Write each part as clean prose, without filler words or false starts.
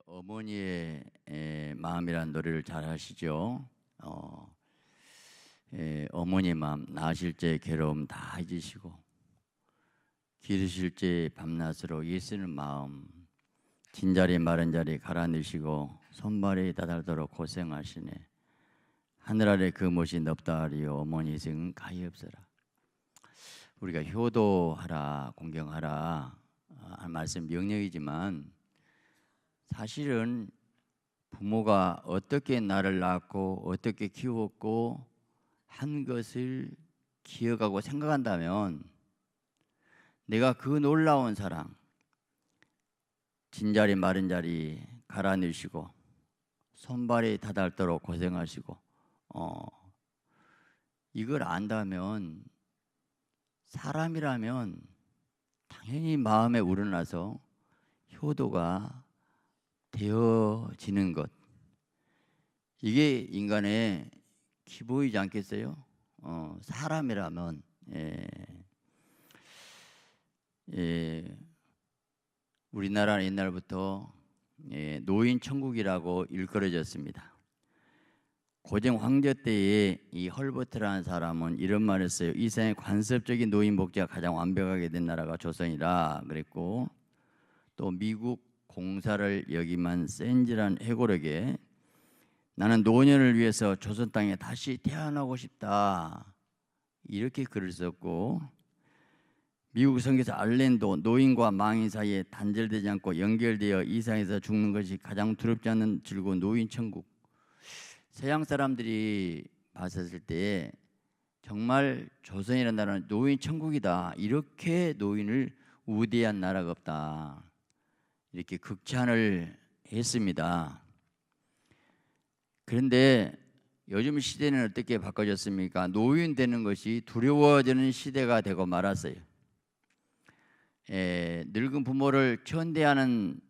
어머니의 마음이라는 노래를 잘 아시죠? 어머니 마음, 낳으실 때 괴로움 다 잊으시고 기르실 때 밤낮으로 예쓰는 마음, 진자리 마른 자리 갈아 넣으시고 손발이 다달도록 고생하시네. 하늘 아래 그 못이 넓다리요 어머니 생은 가히 없어라. 우리가 효도하라 공경하라 한 말씀 명령이지만 사실은 부모가 어떻게 나를 낳고 어떻게 키웠고 한 것을 기억하고 생각한다면 내가 그 놀라운 사랑, 진자리 마른 자리 갈아 넣으시고 손발이 다닳도록 고생하시고 이걸 안다면 사람이라면 당연히 마음에 우러나서 효도가 되어지는 것, 이게 인간의 기본이지 않겠어요? 사람이라면 우리나라는 옛날부터 노인 천국이라고 일컬어졌습니다. 고종 황제 때에 이 헐버트라는 사람은 이런 말을 했어요. 이 세상에 관습적인 노인 복지가 가장 완벽하게 된 나라가 조선이라 그랬고, 또 미국 공사를 여기만 센지란 해골에게 나는 노년을 위해서 조선 땅에 다시 태어나고 싶다 이렇게 글을 썼고, 미국 선교사 알렌도 노인과 망인 사이에 단절되지 않고 연결되어 이 세상에서 죽는 것이 가장 두렵지 않는 즐거운 노인 천국, 서양 사람들이 봤었을 때 정말 조선이라는 나라는 노인 천국이다, 이렇게 노인을 우대한 나라가 없다 이렇게 극찬을 했습니다. 그런데 요즘 시대는 어떻게 바꿔졌습니까? 노인 되는 것이 두려워지는 시대가 되고 말았어요. 늙은 부모를 천대하는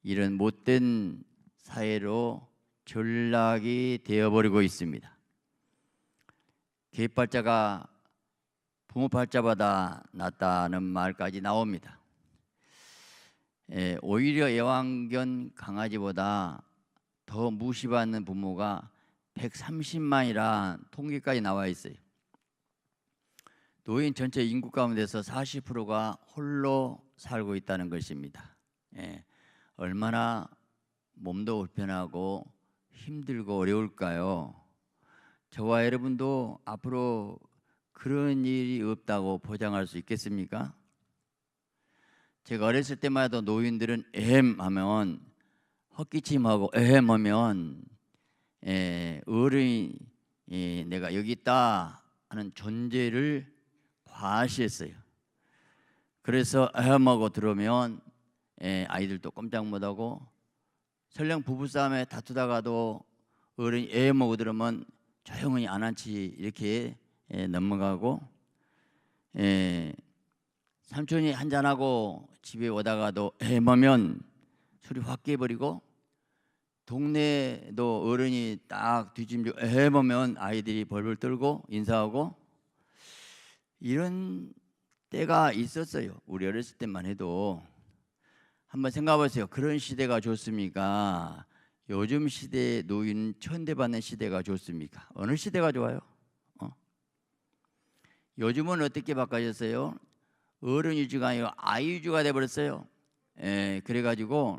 이런 못된 사회로 전락이 되어버리고 있습니다. 개팔자가 부모 팔자보다 낫다는 말까지 나옵니다. 오히려 애완견 강아지보다 더 무시받는 부모가 130만이라 통계까지 나와 있어요. 노인 전체 인구 가운데서 40%가 홀로 살고 있다는 것입니다. 얼마나 몸도 불편하고 힘들고 어려울까요? 저와 여러분도 앞으로 그런 일이 없다고 보장할 수 있겠습니까? 제가 어렸을 때만 해도 노인들은 하면 헛기침하고 하면 어른이 내가 여기 있다 하는 존재를 과시했어요. 그래서 하고 들어오면 아이들도 꼼짝 못하고, 설령 부부싸움에 다투다가도 어른이 하고 들으면 조용히 안 한치 이렇게 넘어가고, 삼촌이 한잔하고 집에 오다가도 해보면 술이 확 깨버리고, 동네도 어른이 딱 뒤짐지고 해보면 아이들이 벌벌 떨고 인사하고, 이런 때가 있었어요. 우리 어렸을 때만 해도. 한번 생각해 보세요. 그런 시대가 좋습니까? 요즘 시대의 노인은 천대받는 시대가 좋습니까? 어느 시대가 좋아요? 요즘은 어떻게 바꿔졌어요? 어른 위주가 아니고 아이 위주가 돼버렸어요. 그래가지고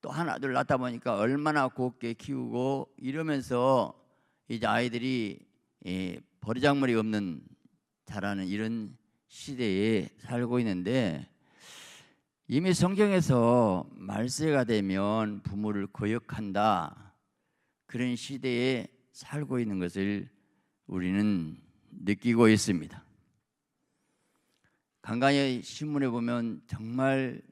또 하나 둘 낳다 보니까 얼마나 곱게 키우고 이러면서 이제 아이들이 버르장머리 없는 자라는 이런 시대에 살고 있는데, 이미 성경에서 말세가 되면 부모를 거역한다, 그런 시대에 살고 있는 것을 우리는 느끼고 있습니다. 간간히 신문에 보면 정말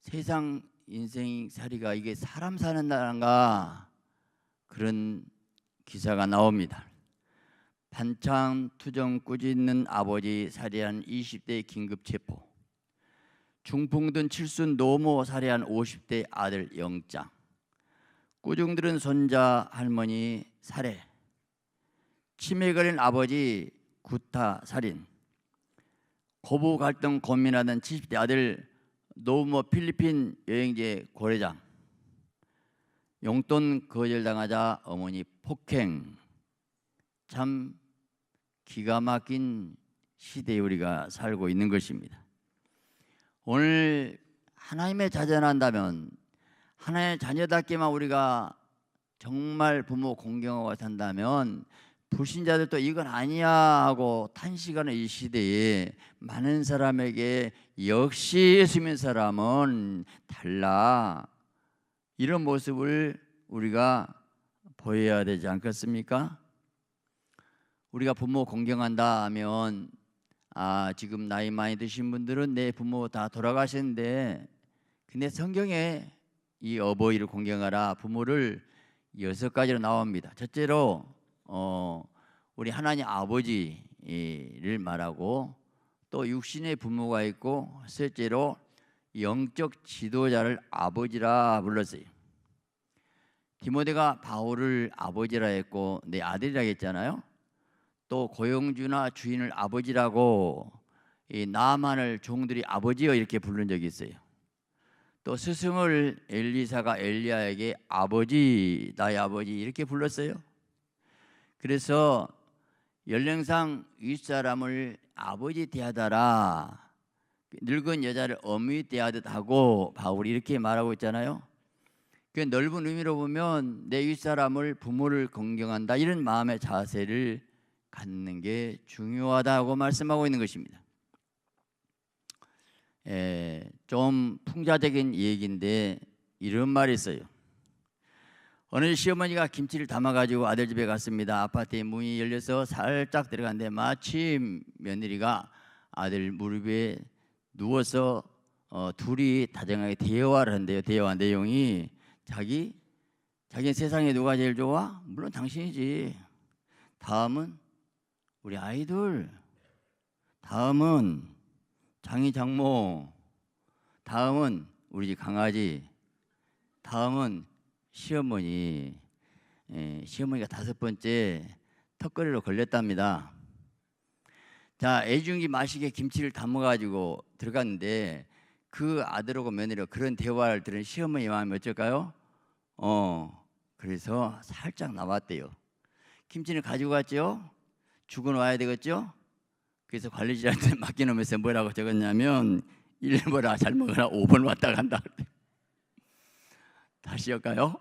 세상 인생살이가 이게 사람 사는 나라인가, 그런 기사가 나옵니다. 반창 투정 꾸짖는 아버지 살해한 20대 긴급 체포, 중풍든 칠순 노모 살해한 50대 아들 영장, 꾸중 들은 손자 할머니 살해, 치매 걸린 아버지 구타 살인, 고부 갈등 고민하던 70대 아들 노모 필리핀 여행지 고래장, 용돈 거절당하자 어머니 폭행. 참 기가 막힌 시대에 우리가 살고 있는 것입니다. 오늘 하나님의 자녀한다면, 하나님의 자녀답게만 우리가 정말 부모 공경하고 산다면, 불신자들도 이건 아니야 하고 탄식하는 이 시대에 많은 사람에게 역시 예수 믿는 사람은 달라, 이런 모습을 우리가 보여야 되지 않겠습니까? 우리가 부모 공경한다 하면, 지금 나이 많이 드신 분들은 내 부모 다 돌아가셨는데, 근데 성경에 이 어버이를 공경하라, 부모를 6가지로 나옵니다. 첫째로 우리 하나님 아버지를 말하고, 또 육신의 부모가 있고, 셋째로 영적 지도자를 아버지라 불렀어요. 디모데가 바울을 아버지라 했고 내 아들이라 했잖아요. 또 고용주나 주인을 아버지라고, 이 나만을 종들이 아버지여 이렇게 부른 적이 있어요. 또 스승을 엘리사가 엘리야에게 아버지, 나의 아버지 이렇게 불렀어요. 그래서 연령상 윗사람을 아버지 대하다라, 늙은 여자를 어미 대하듯 하고 바울이 이렇게 말하고 있잖아요. 그 넓은 의미로 보면 내 윗사람을, 부모를 공경한다, 이런 마음의 자세를 갖는 게 중요하다고 말씀하고 있는 것입니다. 좀 풍자적인 얘기인데 이런 말이 있어요. 어느 시어머니가 김치를 담아가지고 아들 집에 갔습니다. 아파트에 문이 열려서 살짝 들어갔는데 마침 며느리가 아들 무릎에 누워서 둘이 다정하게 대화를 한대요. 대화 내용이 자기 세상에 누가 제일 좋아? 물론 당신이지. 다음은 우리 아이들, 다음은 장이 장모, 다음은 우리 집 강아지, 다음은 시어머니. 시어머니가 5번째 턱걸이로 걸렸답니다. 자, 애중이 마시게 김치를 담아가지고 들어갔는데 그 아들하고 며느리가 그런 대화를 들은 시어머니 마음이 어쩔까요? 그래서 살짝 나왔대요. 김치는 가지고 갔죠? 죽어놔야 되겠죠? 그래서 관리질한테 맡겨놓으면서 뭐라고 적었냐면 1번아 잘 먹어라, 5번 왔다 간다. 다시 할까요?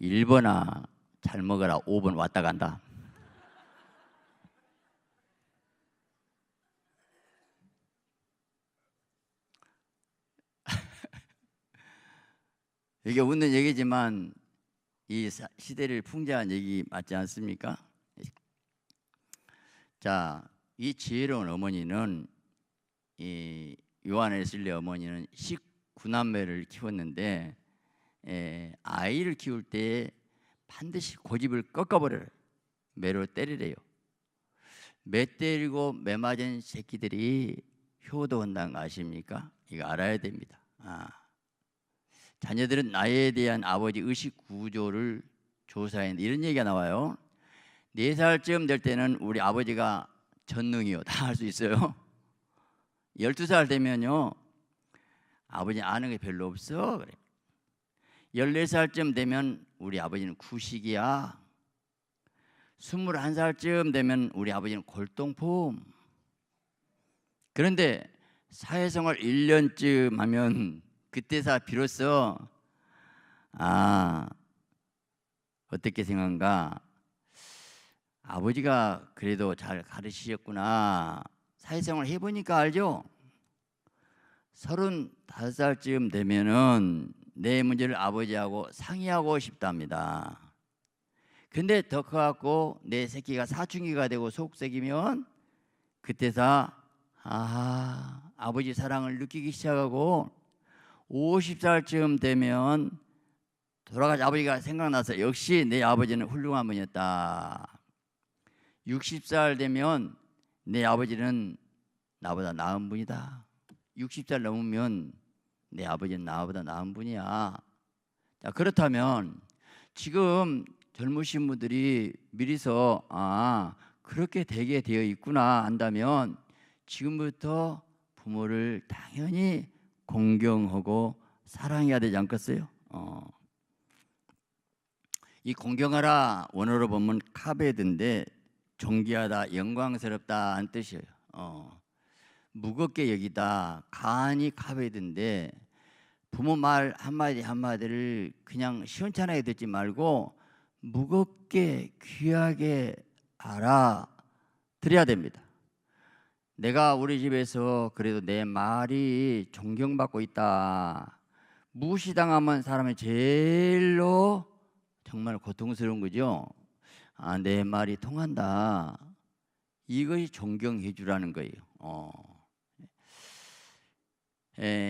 1번아 잘 먹어라, 5번 왔다 간다. 이게 웃는 얘기지만 이 시대를 풍자한 얘기 맞지 않습니까? 자, 이 지혜로운 어머니는, 이 요한에슬레 어머니는 19남매를 키웠는데, 아이를 키울 때 반드시 고집을 꺾어버려요. 매로 때리래요. 매 때리고 매 맞은 새끼들이 효도한다는 거 아십니까? 이거 알아야 됩니다. 자녀들은 나에 대한 아버지 의식 구조를 조사했는데 이런 얘기가 나와요. 4살쯤 될 때는 우리 아버지가 전능이요, 다 할 수 있어요. 12살 되면요, 아버지 아는 게 별로 없어 그래. 14살쯤 되면 우리 아버지는 구식이야. 21살쯤 되면 우리 아버지는 골동품. 그런데 사회생활 1년쯤 하면 그때서 비로소 어떻게 생각한가, 아버지가 그래도 잘 가르치셨구나. 사회생활 해보니까 알죠. 35살쯤 되면은 내 문제를 아버지하고 상의하고 싶답니다. 근데 더 커갖고 내 새끼가 사춘기가 되고 속색이면 그때서 아버지 사랑을 느끼기 시작하고, 50살쯤 되면 돌아가신 아버지가 생각나서 역시 내 아버지는 훌륭한 분이었다. 60살 되면 내 아버지는 나보다 나은 분이다. 60살 넘으면 내 아버지는 나보다 나은 분이야. 자, 그렇다면 지금 젊으신 분들이 미리서 그렇게 되게 되어 있구나 한다면 지금부터 부모를 당연히 공경하고 사랑해야 되지 않겠어요? 이 공경하라 원어로 보면 카베드인데 존귀하다, 영광스럽다는 뜻이에요. 무겁게 여기다, 간이 카베드인데 부모 말 한마디 한마디를 그냥 시원찮게 듣지 말고 무겁게 귀하게 알아들여야 됩니다. 내가 우리 집에서 그래도 내 말이 존경받고 있다, 무시당하면 사람이 제일로 정말 고통스러운 거죠. 내 말이 통한다, 이것이 존경해 주라는 거예요.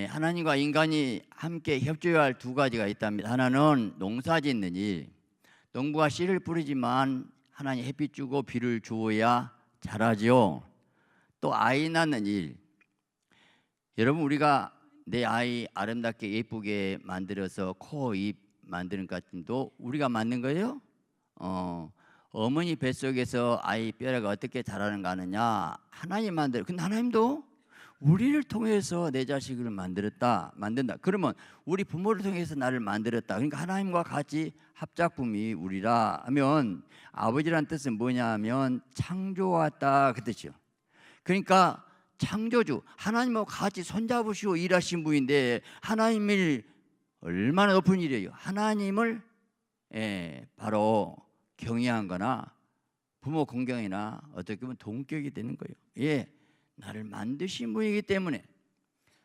하나님과 인간이 함께 협조해야 할 두 가지가 있답니다. 하나는 농사 짓는 일, 농부가 씨를 뿌리지만 하나님 햇빛 주고 비를 주어야 자라죠. 또 아이 낳는 일, 여러분 우리가 내 아이 아름답게 예쁘게 만들어서 코, 입 만드는 것 같은도 우리가 만든 거예요? 어머니 뱃속에서 아이 뼈가 어떻게 자라는가 하느냐, 하나님 만들어. 근데 하나님도 우리를 통해서 내 자식을 만든다. 그러면 우리 부모를 통해서 나를 만들었다. 그러니까 하나님과 같이 합작품이 우리라 하면, 아버지란 뜻은 뭐냐 하면 창조왔다 그 뜻이요. 그러니까 창조주 하나님과 같이 손잡으시고 일하신 분인데, 하나님을 얼마나 높은 일이에요. 하나님을 바로 경외한 거나 부모 공경이나 어떻게 보면 동격이 되는 거예요. 나를 만드신 분이기 때문에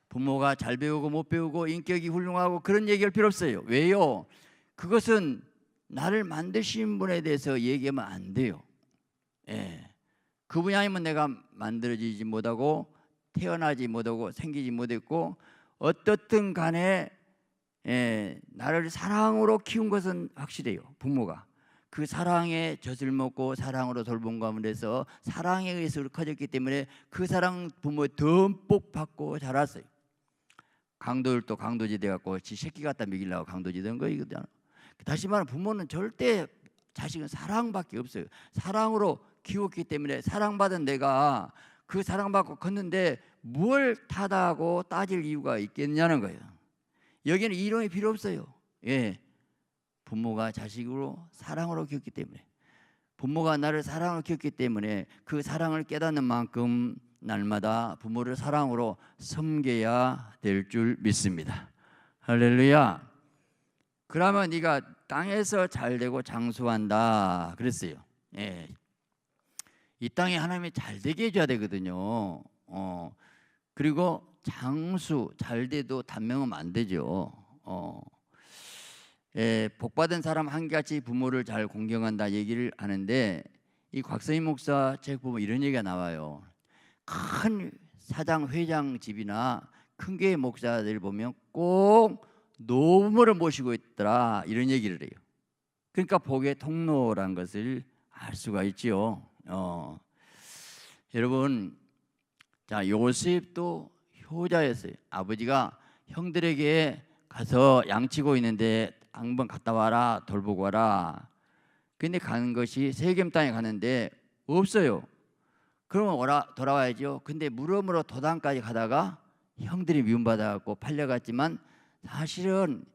부모가 잘 배우고 못 배우고 인격이 훌륭하고 그런 얘기할 필요 없어요. 왜요? 그것은 나를 만드신 분에 대해서 얘기하면 안 돼요. 그분이 아니면 내가 만들어지지 못하고 태어나지 못하고 생기지 못했고, 어떻든 간에 나를 사랑으로 키운 것은 확실해요. 부모가 그 사랑의 젖을 먹고 사랑으로 돌본 가운데서 사랑에 의해서 커졌기 때문에 그 사랑 부모의 듬뿍 받고 자랐어요. 강도들도 강도지 돼갖고 지 새끼 갖다 먹이려고 강도지 된 거이거든. 다시 말하면 부모는 절대 자식은 사랑밖에 없어요. 사랑으로 키웠기 때문에 사랑받은 내가 그 사랑받고 컸는데 뭘 타다하고 따질 이유가 있겠냐는 거예요. 여기는 이론이 필요 없어요. 부모가 자식으로 사랑으로 키웠기 때문에, 부모가 나를 사랑으로 키웠기 때문에 그 사랑을 깨닫는 만큼 날마다 부모를 사랑으로 섬겨야 될 줄 믿습니다. 할렐루야. 그러면 네가 땅에서 잘되고 장수한다 그랬어요. 이 땅에 하나님이 잘되게 해줘야 되거든요. 그리고 장수, 잘돼도 단명하면 안 되죠. 복받은 사람 한결같이 부모를 잘 공경한다 얘기를 하는데, 이 곽서희 목사 책 보면 이런 얘기가 나와요. 큰 사장 회장 집이나 큰 교회 목사들 보면 꼭 노부모를 모시고 있더라, 이런 얘기를 해요. 그러니까 복의 통로란 것을 알 수가 있지요. 여러분, 자, 요셉도 효자였어요. 아버지가 형들에게 가서 양치고 있는데 한번 갔다 와라, 돌보고 와라. 근데 가는 것이 세겜 땅에 가는데 없어요. 그러면 돌아와야죠. 근데 무덤으로 도단까지 가다가 형들이 미움받아갖고 팔려갔지만, 사실은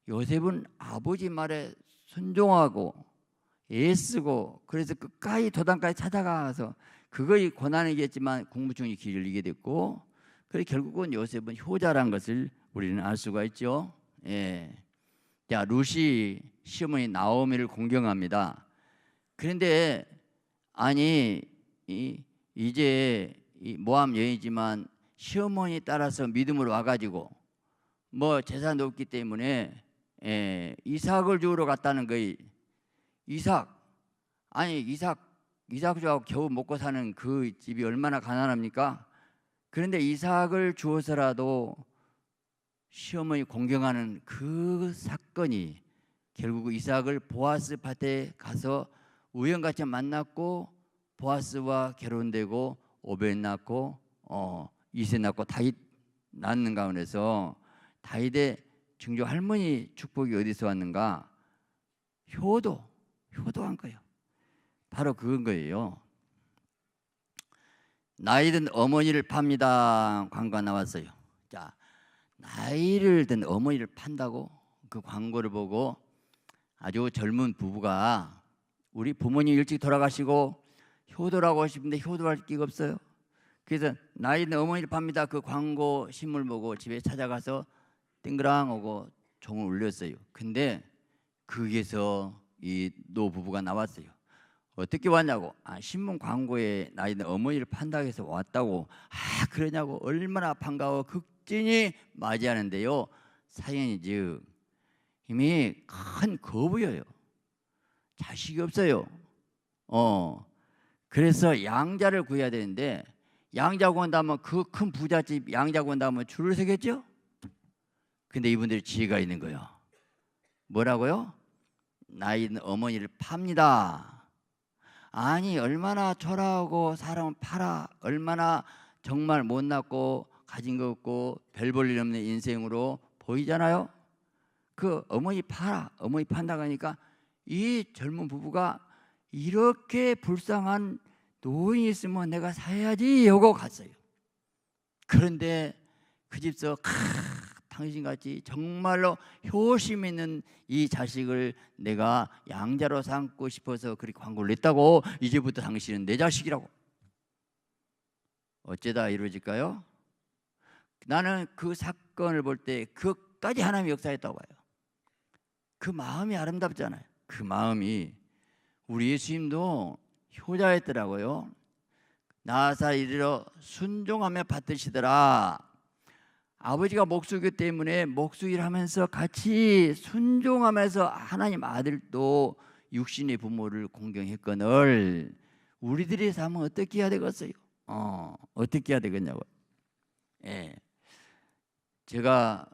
요셉은 아버지 말에 순종하고 애쓰고 그래서 끝까지 도단까지 찾아가서 그거의 고난이겠지만 공부중이 길을 이게 됐고, 그래서 결국은 요셉은 효자란 것을 우리는 알 수가 있죠. 자, 룻이 시어머니 나오미를 공경합니다. 그런데 아니 이제 모함 여인이지만 시어머니 따라서 믿음으로 와가지고 뭐 재산도 없기 때문에 이삭을 주우러 갔다는 거예요. 이삭 주하고 겨우 먹고 사는 그 집이 얼마나 가난합니까? 그런데 이삭을 주어서라도 시어머니 공경하는 그 사건이 결국 이삭을 보아스 밭에 가서 우연같이 만났고 보아스와 결혼되고 오벳 낳고 이세 낳고 다윗 낳는 가운데서 다윗의 증조 할머니 축복이 어디서 왔는가? 효도한 거예요. 바로 그건 거예요. 나이든 어머니를 팝니다 광고가 나왔어요. 자, 나이를 든 어머니를 판다고 그 광고를 보고 아주 젊은 부부가 우리 부모님 일찍 돌아가시고 효도라고 하시는데 효도할 기가 없어요. 그래서 나이 있는 어머니를 팝니다. 그 광고 신문 보고 집에 찾아가서 땡그랑 하고 종을 울렸어요. 근데 거기에서 이 노부부가 나왔어요. 어떻게 왔냐고. 신문 광고에 나 있는 어머니를 판다고 해서 왔다고. 그러냐고. 얼마나 반가워 극진히 맞이하는데요. 사연이 즉 이미 큰 거부예요. 자식이 없어요. 그래서 양자를 구해야 되는데 양자 구한다면 그 큰 부잣집 양자 구한다면 줄을 서겠죠. 근데 이분들이 지혜가 있는 거예요. 뭐라고요? 나이 있는 어머니를 팝니다. 아니 얼마나 초라하고 사람을 팔아. 얼마나 정말 못났고 가진 거 없고 별 볼 일 없는 인생으로 보이잖아요. 그 어머니 팔아. 어머니 판다고 하니까 이 젊은 부부가 이렇게 불쌍한 노인이 있으면 내가 사야지 하고 갔어요. 그런데 그 집서 당신같이 정말로 효심 있는 이 자식을 내가 양자로 삼고 싶어서 그렇게 광고를 냈다고. 이제부터 당신은 내 자식이라고. 어쩌다 이루어질까요? 나는 그 사건을 볼 때 그까지 하나님이 역사했다고 봐요. 그 마음이 아름답잖아요. 그 마음이 우리 예수님도 효자였더라고요. 나사 이르러 순종하며 받으시더라. 아버지가 목수기 때문에 목수일 하면서 같이 순종하면서 하나님 아들도 육신의 부모를 공경했거늘 우리들의 삶은 어떻게 해야 되겠어요? 어떻게 해야 되겠냐고. 제가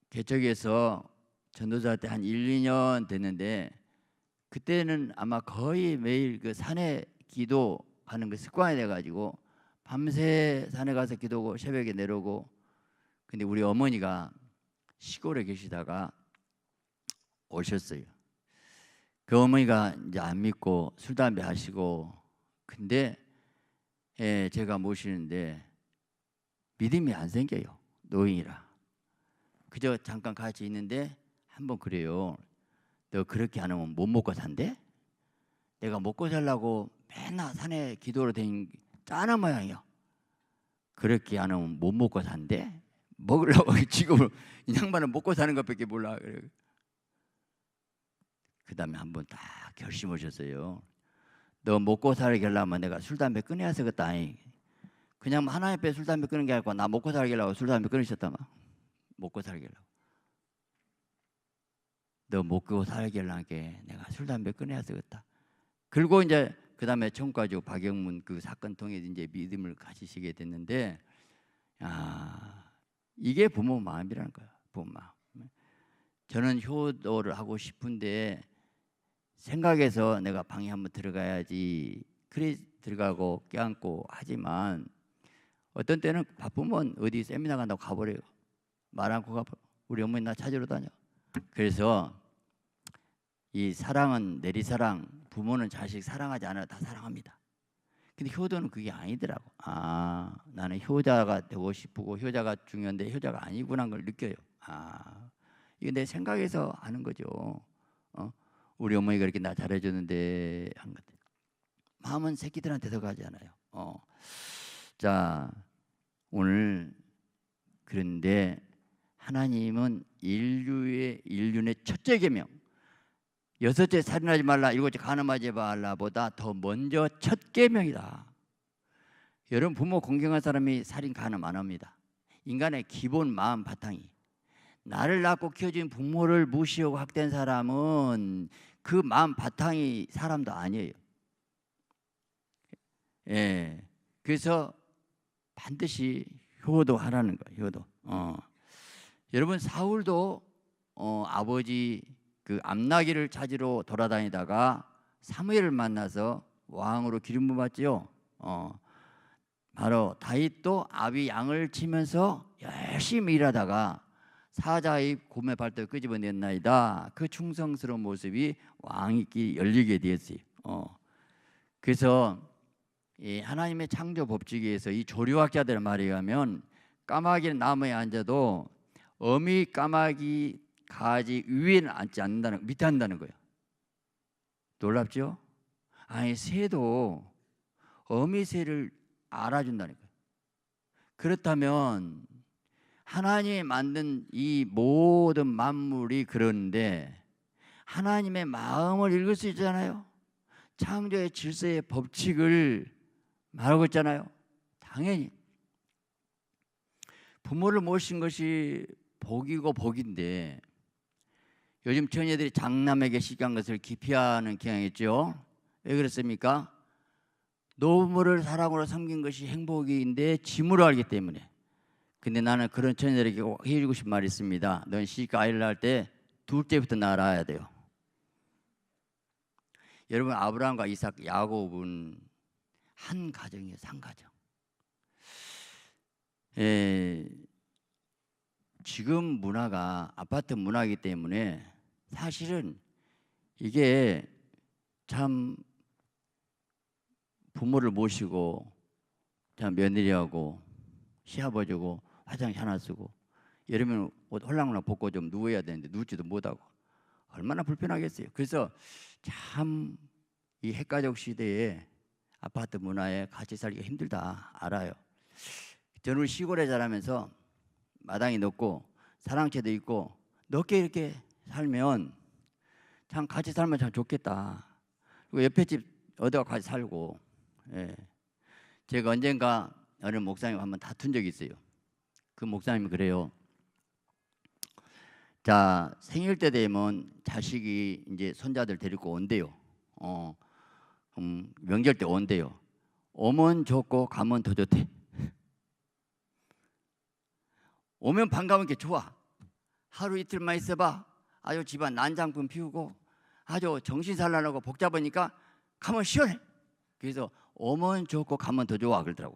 개척에서 전도사 때 한 1, 2년 됐는데 그때는 아마 거의 매일 그 산에 기도하는 그 습관이 돼가지고 밤새 산에 가서 기도하고 새벽에 내려오고. 근데 우리 어머니가 시골에 계시다가 오셨어요. 그 어머니가 이제 안 믿고 술 담배 하시고. 근데 제가 모시는데 믿음이 안 생겨요. 노인이라. 그저 잠깐 같이 있는데 한번 그래요. 너 그렇게 안 하면 못 먹고 산대? 내가 먹고 살라고 맨날 산에 기도로 댕 짜는 모양이요. 그렇게 안 하면 못 먹고 산대? 먹으려고 지금 이 양반은 먹고 사는 것밖에 몰라. 그 다음에 한번 딱 결심하셨어요. 너 먹고 살게 하려면 내가 술 담배 끊어야 되겠다. 그냥 하나님 앞에 술 담배 끊는 게 아니고 나 먹고 살게 하려고 술 담배 끊으셨다. 먹고 살게 하려고. 너 먹고 살게 하려면 내가 술 담배 끊어야 되겠다. 그리고 이제 그 다음에 청과주 박영문 그 사건 통해 이제 믿음을 가지시게 됐는데, 이게 부모 마음이라는 거예요. 부모 마음. 저는 효도를 하고 싶은데 생각해서 내가 방에 한번 들어가야지 그래 들어가고 껴안고 하지만 어떤 때는 바쁘면 어디 세미나 간다고 가버려요. 말 않고 가버려. 우리 어머니 나 찾으러 다녀. 그래서 이 사랑은 내리사랑. 부모는 자식 사랑하지 않아도 다 사랑합니다. 근데 효도는 그게 아니더라고. 나는 효자가 되고 싶고 효자가 중요한데 효자가 아니구나 걸 느껴요. 이게 내 생각에서 하는 거죠. 우리 어머니가 이렇게 나 잘해줬는데 한 것. 마음은 새끼들한테서 가잖아요. 자, 오늘 그런데 하나님은 인륜의 첫째 계명, 여섯째 살인하지 말라, 일곱째 간음하지 말라보다 더 먼저 첫 계명이다. 여러분 부모 공경한 사람이 살인 간음 안 합니다. 인간의 기본 마음 바탕이. 나를 낳고 키워준 부모를 무시하고 학대한 사람은 그 마음 바탕이 사람도 아니에요. 그래서 반드시 효도하라는 거예요. 효도. 여러분 사울도 아버지 그 암나기를 찾으러 돌아다니다가 사무엘을 만나서 왕으로 기름 부었지요. 바로 다윗도 아비 양을 치면서 열심히 일하다가 사자의 곰의 발톱을 끄집어냈나이다. 그 충성스러운 모습이 왕위기 열리게 되었어요. 그래서 이 하나님의 창조 법칙에서 이 조류학자들의 말에 의하면 까마귀는 나무에 앉아도 어미 까마귀 가지 위에는 앉지 않는다는, 밑에 앉는다는 거예요. 놀랍죠? 아니 새도 어미 새를 알아준다니까요. 그렇다면 하나님이 만든 이 모든 만물이 그런데 하나님의 마음을 읽을 수 있잖아요. 창조의 질서의 법칙을 말하고 있잖아요. 당연히 부모를 모신 것이 복이고 복인데 요즘 처녀들이 장남에게 시기한 것을 기피하는 경향이 있죠. 왜 그렇습니까? 노부모를 사랑으로 섬긴 것이 행복인데 짐으로 알기 때문에. 근데 나는 그런 처녀들에게 해주고 싶은 말이 있습니다. 넌 시집가 아이를 낳을 때 둘째부터 낳아야 돼요. 여러분 아브라함과 이삭, 야곱은 한 가정이에요. 한 가정. 지금 문화가 아파트 문화이기 때문에 사실은 이게 참 부모를 모시고 참 며느리하고 시아버지고 화장실 하나 쓰고 여름에는 옷 홀랑홀랑 벗고 좀 누워야 되는데 누울지도 못하고 얼마나 불편하겠어요. 그래서 참 이 핵가족 시대에 아파트 문화에 같이 살기가 힘들다 알아요. 저는 시골에 자라면서 마당이 넓고 사랑채도 있고 넓게 이렇게 살면 참 같이 살면 참 좋겠다. 그리고 옆에 집 어디가 같이 살고. 제가 언젠가 어느 목사님 한번 다툰 적이 있어요. 그 목사님이 그래요. 자, 생일 때 되면 자식이 이제 손자들 데리고 온대요. 명절 때 온대요. 오면 좋고 가면 더 좋대. 오면 반가운 게 좋아. 하루 이틀만 있어봐. 아주 집안 난장품 피우고 아주 정신산란하고 복잡하니까 가면 시원해. 그래서 오면 좋고 가면 더 좋아 그러더라고.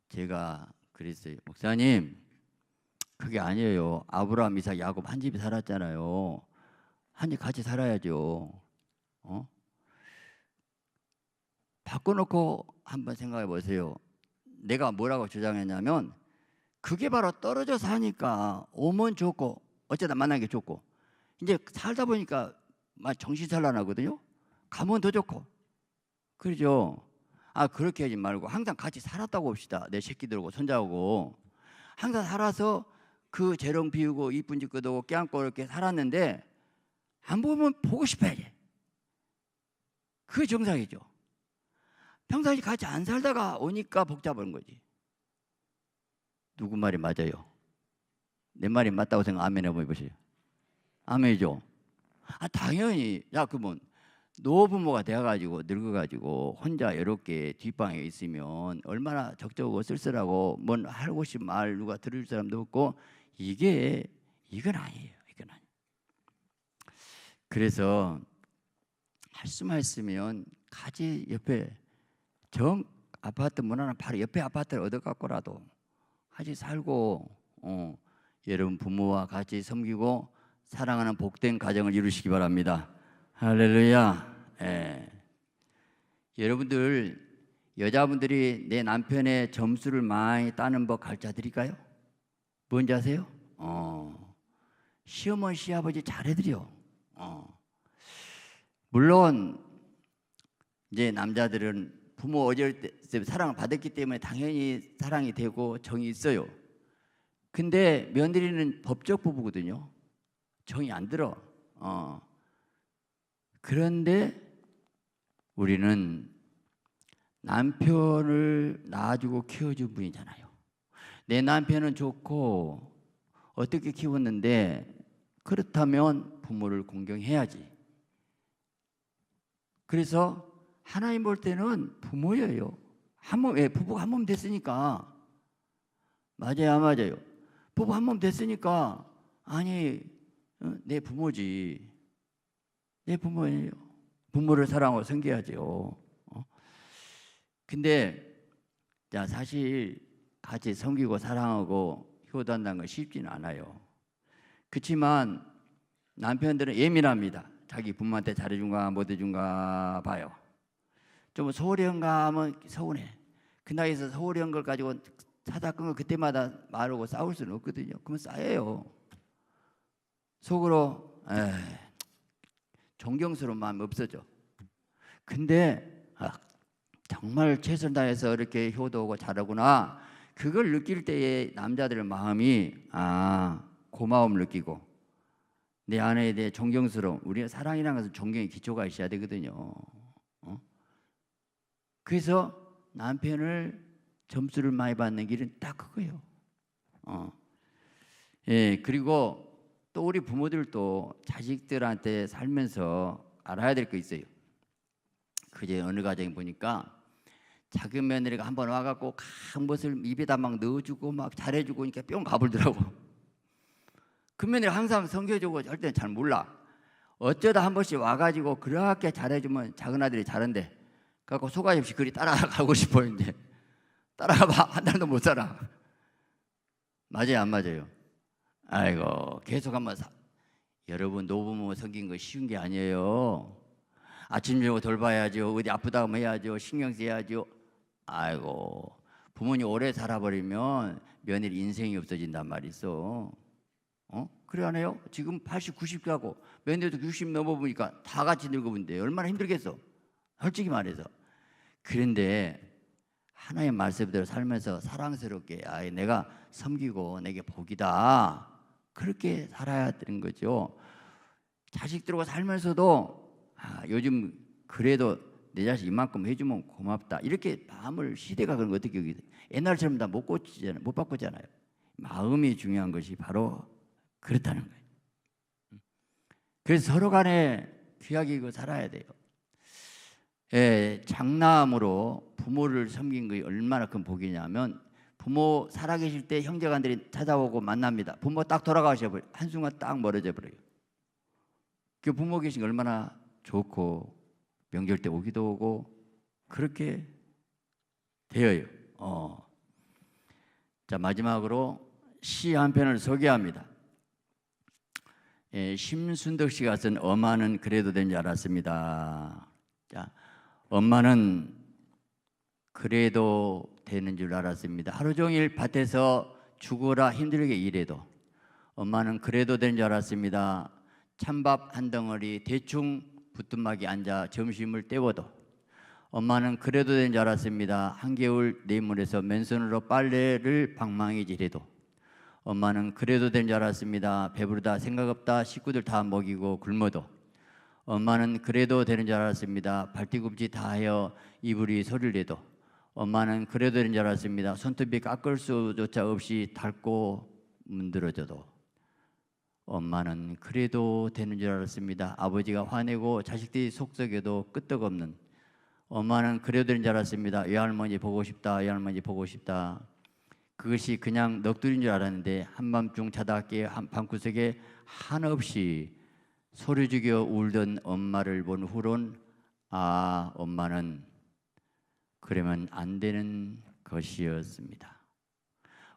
제가 그랬어요. 목사님 그게 아니에요. 아브라함, 이삭, 야곱 한 집에 살았잖아요. 한 집 같이 살아야죠. 바꿔놓고 한번 생각해 보세요. 내가 뭐라고 주장했냐면 그게 바로 떨어져 사니까 오면 좋고 어쩌다 만나는 게 좋고 이제 살다 보니까 막 정신산란하거든요. 가면 더 좋고 그러죠. 그렇게 하지 말고 항상 같이 살았다고 봅시다. 내 새끼들하고 손자하고 항상 살아서 그 재롱 피우고 이쁜 짓도 하고 껴안고 이렇게 살았는데 안 보면 보고 싶어야지. 그게 정상이죠. 평상시 같이 안 살다가 오니까 복잡한 거지. 누구 말이 맞아요? 내 말이 맞다고 생각 아멘 해보세요. 보세요. 아멘이죠. 당연히. 야 그러면 노부모가 돼가지고 늙어가지고 혼자 이렇게 뒷방에 있으면 얼마나 적적하고 쓸쓸하고 뭔 하고 싶은 말 누가 들을 사람도 없고 이건 아니에요. 이건 아니에요. 그래서 할 수만 있으면 같이 옆에 아파트 문화는 바로 옆에 아파트를 얻어갖고라도 같이 살고 여러분 부모와 같이 섬기고 사랑하는 복된 가정을 이루시기 바랍니다. 할렐루야. 여러분들 여자분들이 내 남편의 점수를 많이 따는 법 가르쳐 드릴까요? 뭔지 아세요? 시어머니 시아버지 잘해드려. 물론 이제 남자들은 부모 어릴 때 사랑을 받았기 때문에 당연히 사랑이 되고 정이 있어요. 근데 며느리는 법적 부부거든요. 정이 안 들어. 그런데 우리는 남편을 낳아주고 키워준 분이잖아요. 내 남편은 좋고 어떻게 키웠는데 그렇다면 부모를 공경해야지. 그래서 하나님 볼 때는 부모예요. 부부가 한 몸 됐으니까. 맞아요, 안 맞아요? 부부 한 몸 됐으니까 내 부모지. 내 부모예요. 부모를 사랑하고 섬겨야죠. 근데 사실 같이 섬기고 사랑하고 효도한다는 건 쉽지는 않아요. 그렇지만 남편들은 예민합니다. 자기 부모한테 잘해준가 못 해준가 봐요. 좀 소홀히 한가 하면 서운해. 그 나이에서 소홀히 한 걸 가지고 사다 끈 거 그때마다 말하고 싸울 수는 없거든요. 그러면 쌓여요. 속으로 존경스러운 마음이 없어져. 근데 정말 최선 다해서 이렇게 효도하고 잘하구나, 그걸 느낄 때에 남자들의 마음이 고마움을 느끼고 내 아내에 대해 존경스러움. 우리가 사랑이라는 것은 존경의 기초가 있어야 되거든요. 그래서 남편을 점수를 많이 받는 길은 딱 그거예요. 예, 그리고 또 우리 부모들도 자식들한테 살면서 알아야 될 거 있어요. 그제 어느 가정에 보니까 작은 며느리가 한번 와갖고 간 것을 입에다 막 넣어주고 막 잘해주고 그러니까 뿅 가불더라고. 그 며느리 항상 섬겨주고 절대 잘 몰라. 어쩌다 한 번씩 와가지고 그렇게 잘해주면 작은 아들이 잘한대. 그래갖고 소가지 없이 그리 따라가고 싶어요. 이제 따라가봐 한 달도 못 살아. 맞아요, 안 맞아요? 아이고, 계속 한번 여러분, 노부모 섬긴 거 쉬운 게 아니에요. 아침 저녁 돌봐야죠. 어디 아프다 하면 해야죠. 신경 써야죠. 아이고, 부모님 오래 살아버리면 며느리 인생이 없어진단 말이 있어. 그래 안 해요? 지금 80, 90 가고 며느리도 60 넘어보니까 다 같이 늙어본데 얼마나 힘들겠어, 솔직히 말해서. 그런데 하나님 말씀대로 살면서 사랑스럽게 내가 섬기고 내게 복이다, 그렇게 살아야 되는 거죠. 자식들과 살면서도 요즘 그래도 내 자식 이만큼 해주면 고맙다, 이렇게 마음을, 시대가 그런 거 어떻게 여기 옛날처럼 다 못 고치잖아요, 못 바꾸잖아요. 마음이 중요한 것이 바로 그렇다는 거예요. 그래서 서로 간에 귀하게 이거 살아야 돼요. 예, 장남으로 부모를 섬긴 것이 얼마나 큰 복이냐면, 부모 살아계실 때 형제간들이 찾아오고 만납니다. 부모 딱 돌아가셔버려요. 한순간 딱 멀어져 버려요. 그 부모 계신 게 얼마나 좋고, 명절 때 오기도 오고 그렇게 되어요. 자, 마지막으로 시 한 편을 소개합니다. 예, 심순덕 씨가 쓴 엄마는 그래도 된 줄 알았습니다. 자, 엄마는 그래도 되는 줄 알았습니다. 하루 종일 밭에서 죽어라 힘들게 일해도 엄마는 그래도 된 줄 알았습니다. 찬밥 한 덩어리 대충 부뚜막에 앉아 점심을 때워도 엄마는 그래도 된 줄 알았습니다. 한겨울 내물에서 맨손으로 빨래를 방망이질해도 엄마는 그래도 된 줄 알았습니다. 배부르다 생각 없다 식구들 다 먹이고 굶어도 엄마는 그래도 되는 줄 알았습니다. 발뒤꿈치 다 하여 이불이 소리를 내도 엄마는 그래도 되는 줄 알았습니다. 손톱이 깎을 수조차 없이 닳고 문드러져도 엄마는 그래도 되는 줄 알았습니다. 아버지가 화내고 자식들이 속썩여도 끄떡없는 엄마는 그래도 되는 줄 알았습니다. 외할머니 보고 싶다, 외할머니 보고 싶다. 그것이 그냥 넋두리인 줄 알았는데 한밤중 자다 깨 방구석에 한없이 소리 죽여 울던 엄마를 본 후론 엄마는 그러면 안 되는 것이었습니다.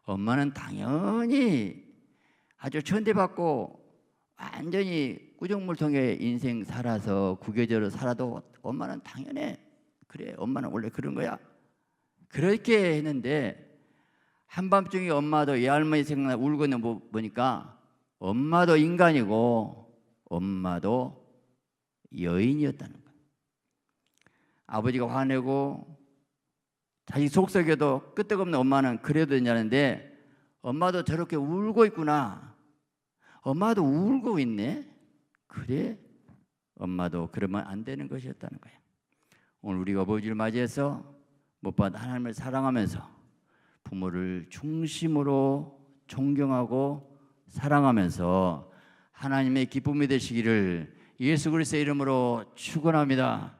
엄마는 당연히 아주 천대받고 완전히 꾸정물통의 인생 살아서 구겨져서 살아도 엄마는 당연해. 그래, 엄마는 원래 그런 거야. 그렇게 했는데 한밤중에 엄마도 외할머니 생각나 울고 있는 거 보니까 엄마도 인간이고 엄마도 여인이었다는 거예요. 아버지가 화내고 자식 속썩여도 끄떡없는 엄마는 그래도 되냐는데 엄마도 저렇게 울고 있구나. 엄마도 울고 있네. 그래, 엄마도 그러면 안 되는 것이었다는 거예요. 오늘 우리가 아버지를 맞이해서 무엇보다 하나님을 사랑하면서 부모를 중심으로 존경하고 사랑하면서 하나님의 기쁨이 되시기를 예수 그리스도의 이름으로 축원합니다.